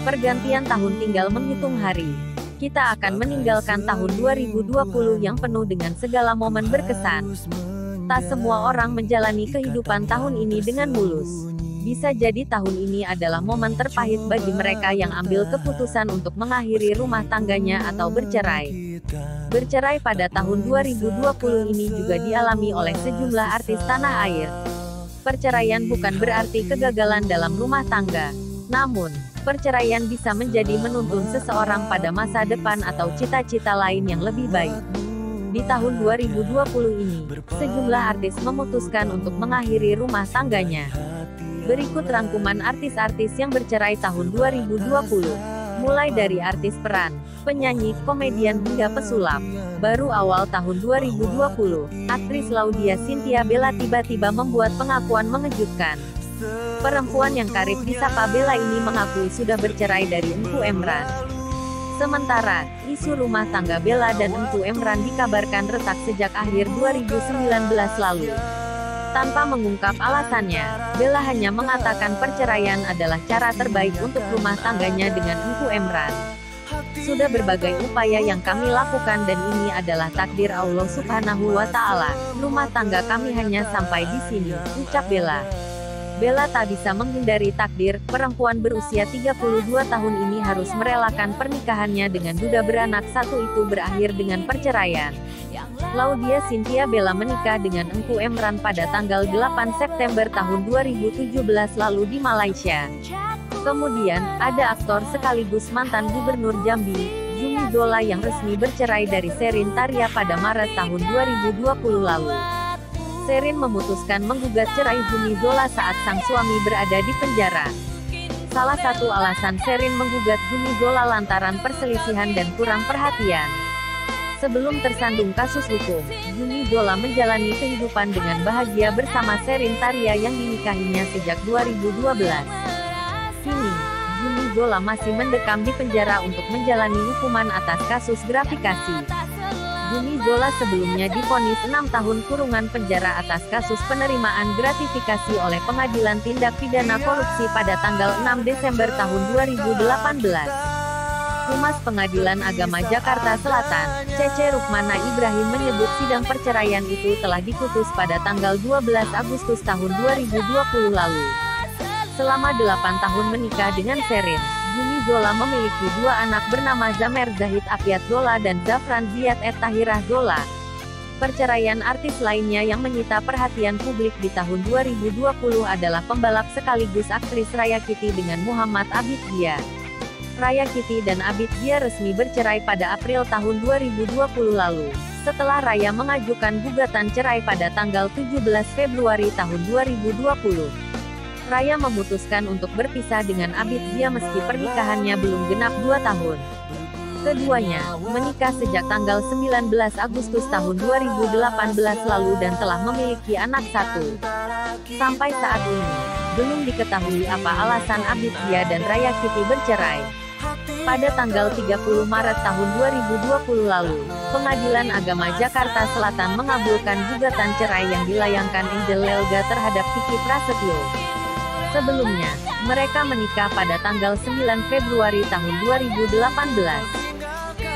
Pergantian tahun tinggal menghitung hari. Kita akan meninggalkan tahun 2020 yang penuh dengan segala momen berkesan. Tak semua orang menjalani kehidupan tahun ini dengan mulus. Bisa jadi tahun ini adalah momen terpahit bagi mereka yang ambil keputusan untuk mengakhiri rumah tangganya atau bercerai. Bercerai pada tahun 2020 ini juga dialami oleh sejumlah artis tanah air. Perceraian bukan berarti kegagalan dalam rumah tangga. Namun, perceraian bisa menjadi menuntun seseorang pada masa depan atau cita-cita lain yang lebih baik. Di tahun 2020 ini, sejumlah artis memutuskan untuk mengakhiri rumah tangganya. Berikut rangkuman artis-artis yang bercerai tahun 2020. Mulai dari artis peran, penyanyi, komedian hingga pesulap. Baru awal tahun 2020, aktris Laudya Chintya Bella tiba-tiba membuat pengakuan mengejutkan. Perempuan yang karib disapa Bella ini mengakui sudah bercerai dari Engku Emran. Sementara, isu rumah tangga Bella dan Engku Emran dikabarkan retak sejak akhir 2019 lalu. Tanpa mengungkap alasannya, Bella hanya mengatakan perceraian adalah cara terbaik untuk rumah tangganya dengan Engku Emran. Sudah berbagai upaya yang kami lakukan dan ini adalah takdir Allah Subhanahu wa Ta'ala. Rumah tangga kami hanya sampai di sini, ucap Bella. Bella tak bisa menghindari takdir, perempuan berusia 32 tahun ini harus merelakan pernikahannya dengan duda beranak satu itu berakhir dengan perceraian. Laudya Chintya Bella menikah dengan Engku Emran pada tanggal 8 September tahun 2017 lalu di Malaysia. Kemudian, ada aktor sekaligus mantan gubernur Jambi, Zumi Zola yang resmi bercerai dari Sherin Taria pada Maret tahun 2020 lalu. Sherin memutuskan menggugat cerai Zumi Zola saat sang suami berada di penjara. Salah satu alasan Sherin menggugat Zumi Zola lantaran perselisihan dan kurang perhatian. Sebelum tersandung kasus hukum, Zumi Zola menjalani kehidupan dengan bahagia bersama Sherin Taria yang dinikahinya sejak 2012. Kini, Zumi Zola masih mendekam di penjara untuk menjalani hukuman atas kasus gratifikasi. Zumi Zola sebelumnya divonis 6 tahun kurungan penjara atas kasus penerimaan gratifikasi oleh Pengadilan Tindak Pidana Korupsi pada tanggal 6 Desember tahun 2018. Humas Pengadilan Agama Jakarta Selatan, Cece Rukmana Ibrahim menyebut sidang perceraian itu telah diputus pada tanggal 12 Agustus tahun 2020 lalu. Selama 8 tahun menikah dengan Sherin, Zumi Zola memiliki 2 anak bernama Zamer Zahid Afiat Zola dan Zafran Ziad Tahirah Zola. Perceraian artis lainnya yang menyita perhatian publik di tahun 2020 adalah pembalap sekaligus aktris Raya Kitty dengan Muhammad Abid Dia. Raya Kitty dan Abid Dia resmi bercerai pada April tahun 2020 lalu, setelah Raya mengajukan gugatan cerai pada tanggal 17 Februari tahun 2020. Raya memutuskan untuk berpisah dengan Abid Dia meski pernikahannya belum genap 2 tahun. Keduanya menikah sejak tanggal 19 Agustus tahun 2018 lalu dan telah memiliki anak 1. Sampai saat ini, belum diketahui apa alasan Abid Dia dan Raya Kitty bercerai. Pada tanggal 30 Maret tahun 2020 lalu, Pengadilan Agama Jakarta Selatan mengabulkan gugatan cerai yang dilayangkan Angel Lelga terhadap Vicky Prasetyo. Sebelumnya, mereka menikah pada tanggal 9 Februari tahun 2018.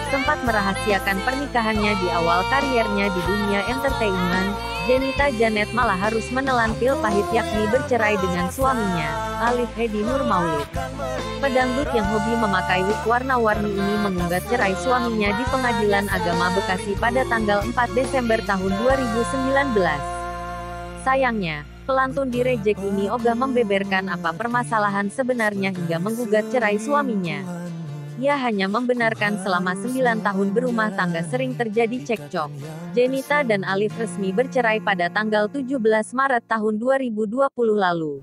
Sempat merahasiakan pernikahannya di awal kariernya di dunia entertainment, Jenita Janet malah harus menelan pil pahit yakni bercerai dengan suaminya, Alif Hedi Nur Maulid. Pedangdut yang hobi memakai wig warna-warni ini menggugat cerai suaminya di Pengadilan Agama Bekasi pada tanggal 4 Desember tahun 2019. Sayangnya, pelantun di rejek ini ogah membeberkan apa permasalahan sebenarnya hingga menggugat cerai suaminya. Ia hanya membenarkan selama 9 tahun berumah tangga sering terjadi cekcok. Jenita dan Alif resmi bercerai pada tanggal 17 Maret tahun 2020 lalu.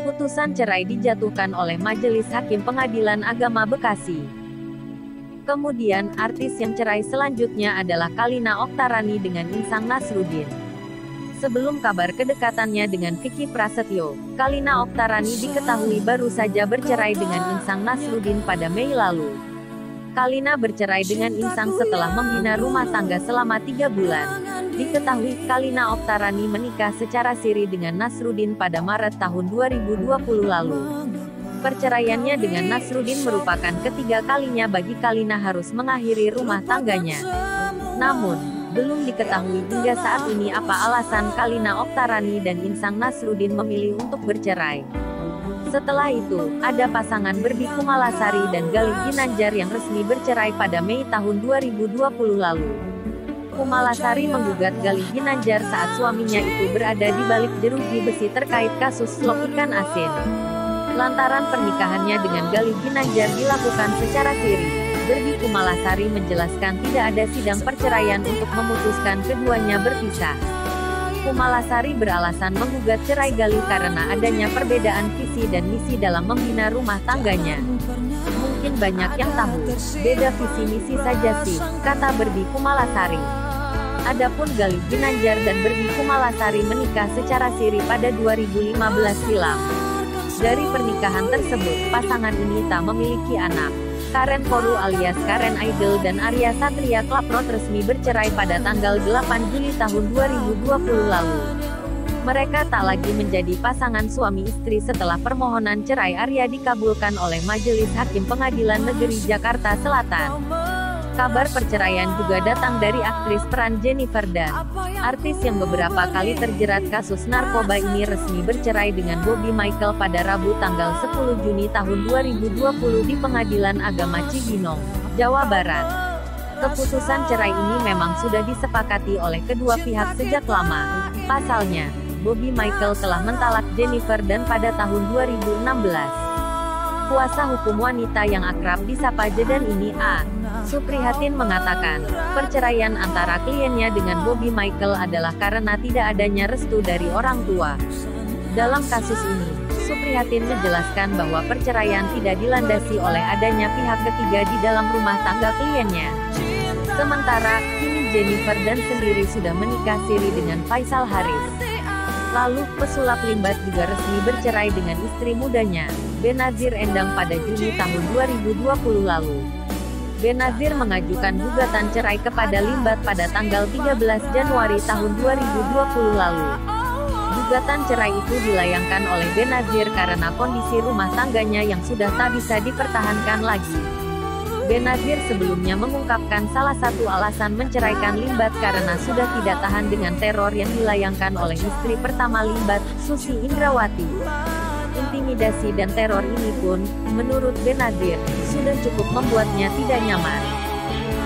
Putusan cerai dijatuhkan oleh Majelis Hakim Pengadilan Agama Bekasi. Kemudian, artis yang cerai selanjutnya adalah Kalina Oktarani dengan Insang Nasruddin. Sebelum kabar kedekatannya dengan Vicky Prasetyo, Kalina Oktarani diketahui baru saja bercerai dengan Insang Nasruddin pada Mei lalu. Kalina bercerai dengan Insang setelah membina rumah tangga selama 3 bulan. Diketahui, Kalina Oktarani menikah secara siri dengan Nasruddin pada Maret tahun 2020 lalu. Perceraiannya dengan Nasruddin merupakan ketiga kalinya bagi Kalina harus mengakhiri rumah tangganya. Namun, belum diketahui hingga saat ini apa alasan Kalina Oktarani dan Insang Nasruddin memilih untuk bercerai. Setelah itu, ada pasangan Berbi Kumalasari dan Galih Ginanjar yang resmi bercerai pada Mei tahun 2020 lalu. Kumalasari menggugat Galih Ginanjar saat suaminya itu berada di balik jeruji besi terkait kasus slop ikan asin. Lantaran pernikahannya dengan Galih Ginanjar dilakukan secara siri, Berbi Kumalasari menjelaskan tidak ada sidang perceraian untuk memutuskan keduanya berpisah. Kumalasari beralasan menggugat cerai Galih karena adanya perbedaan visi dan misi dalam membina rumah tangganya. Mungkin banyak yang tahu, beda visi misi saja sih, kata Berbi Kumalasari. Adapun Galih Ginanjar dan Berbi Kumalasari menikah secara siri pada 2015 silam. Dari pernikahan tersebut, pasangan ini tak memiliki anak. Karen Koru alias Karen Idol dan Arya Satria Klaprot resmi bercerai pada tanggal 8 Juli tahun 2020 lalu. Mereka tak lagi menjadi pasangan suami istri setelah permohonan cerai Arya dikabulkan oleh Majelis Hakim Pengadilan Negeri Jakarta Selatan. Kabar perceraian juga datang dari aktris peran Jennifer Dan. Artis yang beberapa kali terjerat kasus narkoba ini resmi bercerai dengan Bobby Michael pada Rabu tanggal 10 Juni tahun 2020 di Pengadilan Agama Cibinong, Jawa Barat. Keputusan cerai ini memang sudah disepakati oleh kedua pihak sejak lama. Pasalnya, Bobby Michael telah mentalak Jennifer Dan pada tahun 2016. Kuasa hukum wanita yang akrab disapa Jedan ini, A. Suprihatin mengatakan, perceraian antara kliennya dengan Bobby Michael adalah karena tidak adanya restu dari orang tua. Dalam kasus ini, Suprihatin menjelaskan bahwa perceraian tidak dilandasi oleh adanya pihak ketiga di dalam rumah tangga kliennya. Sementara, kini Jennifer Dan sendiri sudah menikah siri dengan Faisal Haris. Lalu, pesulap Limbat juga resmi bercerai dengan istri mudanya, Benazir Endang pada Juni tahun 2020 lalu. Benazir mengajukan gugatan cerai kepada Limbat pada tanggal 13 Januari tahun 2020 lalu. Gugatan cerai itu dilayangkan oleh Benazir karena kondisi rumah tangganya yang sudah tak bisa dipertahankan lagi. Benazir sebelumnya mengungkapkan salah satu alasan menceraikan Limbat karena sudah tidak tahan dengan teror yang dilayangkan oleh istri pertama Limbat, Susi Indrawati. Intimidasi dan teror ini pun, menurut Benazir, sudah cukup membuatnya tidak nyaman.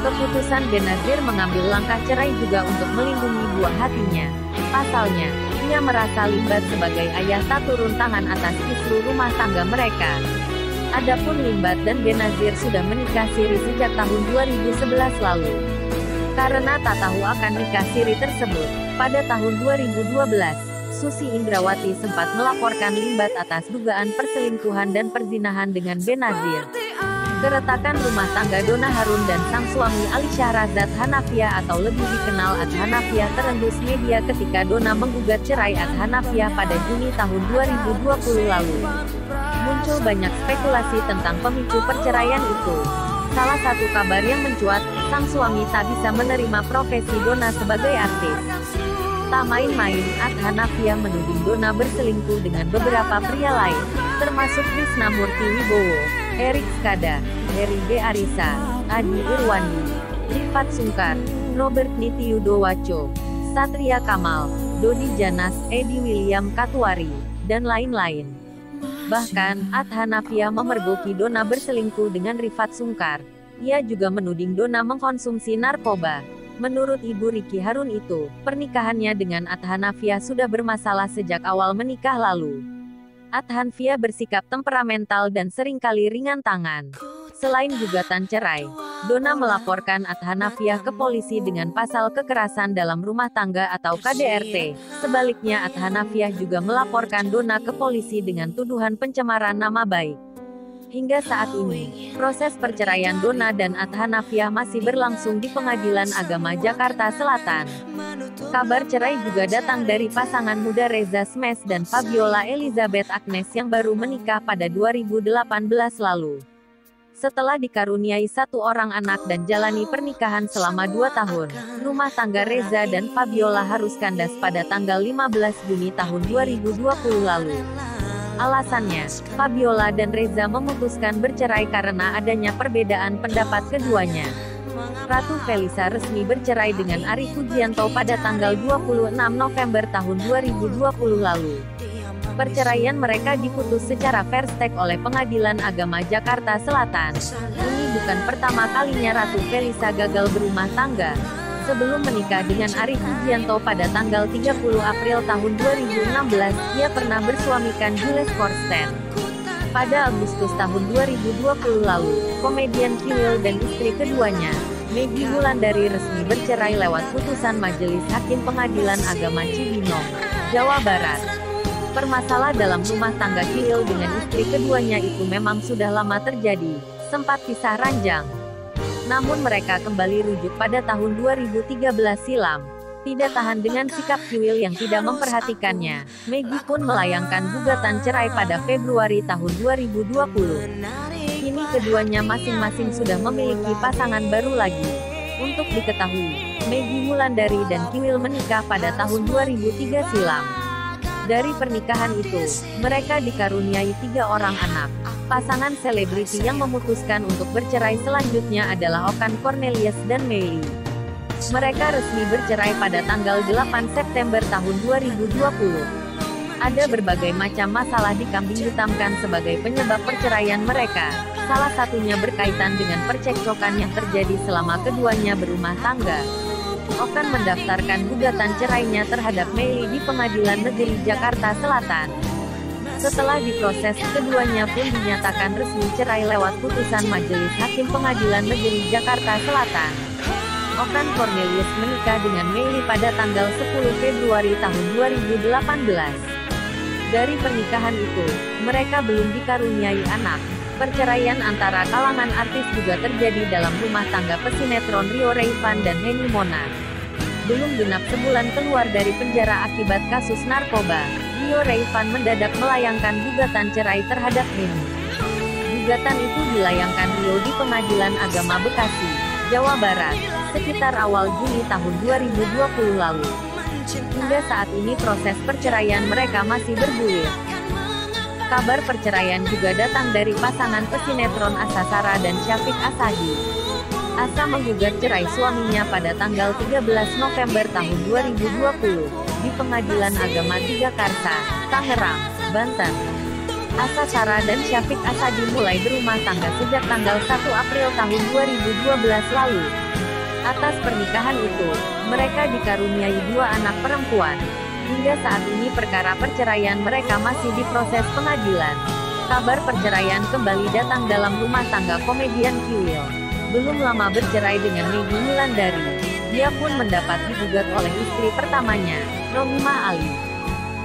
Keputusan Benazir mengambil langkah cerai juga untuk melindungi buah hatinya. Pasalnya, ia merasa Limbat sebagai ayah tak turun tangan atas isu rumah tangga mereka. Adapun Limbat dan Benazir sudah menikah siri sejak tahun 2011 lalu. Karena tak tahu akan nikah siri tersebut, pada tahun 2012, Susi Indrawati sempat melaporkan Limbat atas dugaan perselingkuhan dan perzinahan dengan Benazir. Keretakan rumah tangga Donna Harun dan sang suami Ali Syahrazad Hanafiah atau lebih dikenal Ad Hanafiah terendus media ketika Donna menggugat cerai Ad Hanafiah pada Juni tahun 2020 lalu. Muncul banyak spekulasi tentang pemicu perceraian itu. Salah satu kabar yang mencuat, sang suami tak bisa menerima profesi Donna sebagai artis. Tak main-main, Ad Hanafiah menuding Donna berselingkuh dengan beberapa pria lain, termasuk Krisnamurti Wibowo, Erik Skada, Heri B. Arisa, Adi Irwandi, Rifat Sungkar, Robert Nitiyudowaco, Satria Kamal, Dodi Janas, Edi William Katuari, dan lain-lain. Bahkan, Ad Hanafiah memergoki Donna berselingkuh dengan Rifat Sungkar. Ia juga menuding Donna mengkonsumsi narkoba. Menurut Ibu Ricky Harun itu, pernikahannya dengan Ad Hanafiah sudah bermasalah sejak awal menikah lalu. Ad Hanafiah bersikap temperamental dan seringkali ringan tangan. Selain gugatan cerai, Donna melaporkan Ad Hanafiah ke polisi dengan pasal kekerasan dalam rumah tangga atau KDRT. Sebaliknya Ad Hanafiah juga melaporkan Donna ke polisi dengan tuduhan pencemaran nama baik. Hingga saat ini, proses perceraian Donna dan Ad Hanafiah masih berlangsung di Pengadilan Agama Jakarta Selatan. Kabar cerai juga datang dari pasangan muda Reza Smash dan Fabiola Elizabeth Agnes yang baru menikah pada 2018 lalu. Setelah dikaruniai satu orang anak dan jalani pernikahan selama 2 tahun, rumah tangga Reza dan Fabiola harus kandas pada tanggal 15 Juni tahun 2020 lalu. Alasannya, Fabiola dan Reza memutuskan bercerai karena adanya perbedaan pendapat keduanya. Ratu Felisa resmi bercerai dengan Ari Pujianto pada tanggal 26 November tahun 2020 lalu. Perceraian mereka diputus secara fair stake oleh Pengadilan Agama Jakarta Selatan. Ini bukan pertama kalinya Ratu Felisa gagal berumah tangga. Sebelum menikah dengan Ari Pujianto pada tanggal 30 April tahun 2016, ia pernah bersuamikan Jules Korsten. Pada Agustus tahun 2020 lalu, komedian Kiwil dan istri keduanya, Meggy Wulandari resmi bercerai lewat putusan Majelis Hakim Pengadilan Agama Cibinong, Jawa Barat. Permasalahan dalam rumah tangga Kiwil dengan istri keduanya itu memang sudah lama terjadi, sempat pisah ranjang. Namun mereka kembali rujuk pada tahun 2013 silam. Tidak tahan dengan sikap Kiwil yang tidak memperhatikannya, Meggy pun melayangkan gugatan cerai pada Februari tahun 2020. Kini keduanya masing-masing sudah memiliki pasangan baru lagi. Untuk diketahui, Meggy Wulandari dan Kiwil menikah pada tahun 2003 silam. Dari pernikahan itu, mereka dikaruniai 3 orang anak. Pasangan selebriti yang memutuskan untuk bercerai selanjutnya adalah Okan Cornelius dan Meili. Mereka resmi bercerai pada tanggal 8 September tahun 2020. Ada berbagai macam masalah dikambing hitamkan sebagai penyebab perceraian mereka. Salah satunya berkaitan dengan percekcokan yang terjadi selama keduanya berumah tangga. Okan mendaftarkan gugatan cerainya terhadap Meili di Pengadilan Negeri Jakarta Selatan. Setelah diproses, keduanya pun dinyatakan resmi cerai lewat putusan Majelis Hakim Pengadilan Negeri Jakarta Selatan. Okan Cornelius menikah dengan Meili pada tanggal 10 Februari tahun 2018. Dari pernikahan itu, mereka belum dikaruniai anak. Perceraian antara kalangan artis juga terjadi dalam rumah tangga pesinetron Rio Raivan dan Henny Mona. Belum genap sebulan keluar dari penjara akibat kasus narkoba, Rio Raivan mendadak melayangkan gugatan cerai terhadap Henny. Gugatan itu dilayangkan Rio di Pengadilan Agama Bekasi, Jawa Barat, sekitar awal Juli tahun 2020 lalu. Hingga saat ini proses perceraian mereka masih bergulir. Kabar perceraian juga datang dari pasangan pesinetron Asa Sarah dan Syafiq Asadi. Asa menggugat cerai suaminya pada tanggal 13 November tahun 2020, di Pengadilan Agama 3 Karsa, Tangerang, Banten. Asa Sarah dan Syafiq Asadi mulai berumah tangga sejak tanggal 1 April tahun 2012 lalu. Atas pernikahan itu, mereka dikaruniai 2 anak perempuan. Hingga saat ini perkara perceraian mereka masih diproses pengadilan. Kabar perceraian kembali datang dalam rumah tangga komedian Kiwil. Belum lama bercerai dengan Meggy Wulandari, dia pun mendapat digugat oleh istri pertamanya, Rohimah Ali.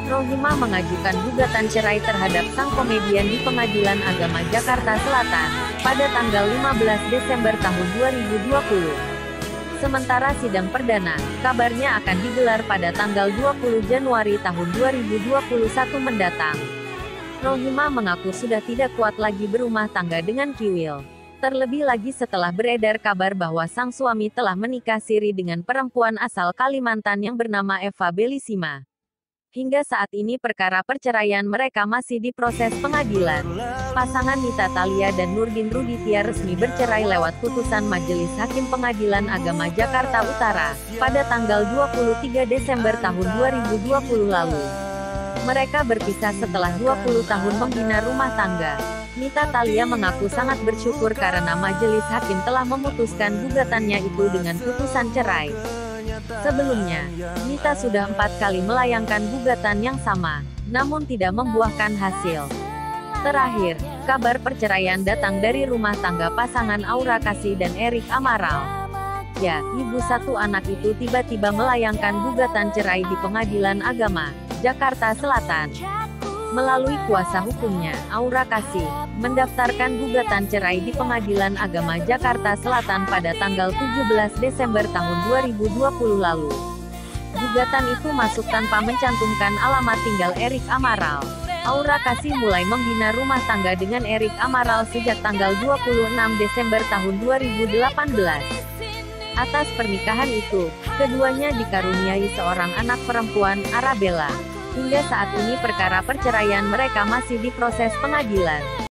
Rohimah mengajukan gugatan cerai terhadap sang komedian di Pengadilan Agama Jakarta Selatan, pada tanggal 15 Desember tahun 2020. Sementara sidang perdana, kabarnya akan digelar pada tanggal 20 Januari tahun 2021 mendatang. Rohimah mengaku sudah tidak kuat lagi berumah tangga dengan Kiwil. Terlebih lagi setelah beredar kabar bahwa sang suami telah menikah siri dengan perempuan asal Kalimantan yang bernama Eva Belisima. Hingga saat ini perkara perceraian mereka masih diproses pengadilan. Pasangan Nita Thalia dan Nurdin Ruditya resmi bercerai lewat putusan Majelis Hakim Pengadilan Agama Jakarta Utara, pada tanggal 23 Desember tahun 2020 lalu. Mereka berpisah setelah 20 tahun membina rumah tangga. Nita Thalia mengaku sangat bersyukur karena Majelis Hakim telah memutuskan gugatannya itu dengan putusan cerai. Sebelumnya, Nita sudah 4 kali melayangkan gugatan yang sama, namun tidak membuahkan hasil. Terakhir, kabar perceraian datang dari rumah tangga pasangan Aura Kasih dan Erik Amaral. Ya, ibu 1 anak itu tiba-tiba melayangkan gugatan cerai di Pengadilan Agama, Jakarta Selatan. Melalui kuasa hukumnya, Aura Kasih mendaftarkan gugatan cerai di Pengadilan Agama Jakarta Selatan pada tanggal 17 Desember tahun 2020 lalu. Gugatan itu masuk tanpa mencantumkan alamat tinggal Erik Amaral. Aura Kasih mulai membina rumah tangga dengan Erik Amaral sejak tanggal 26 Desember tahun 2018. Atas pernikahan itu, keduanya dikaruniai seorang anak perempuan, Arabella. Hingga saat ini perkara perceraian mereka masih diproses pengadilan.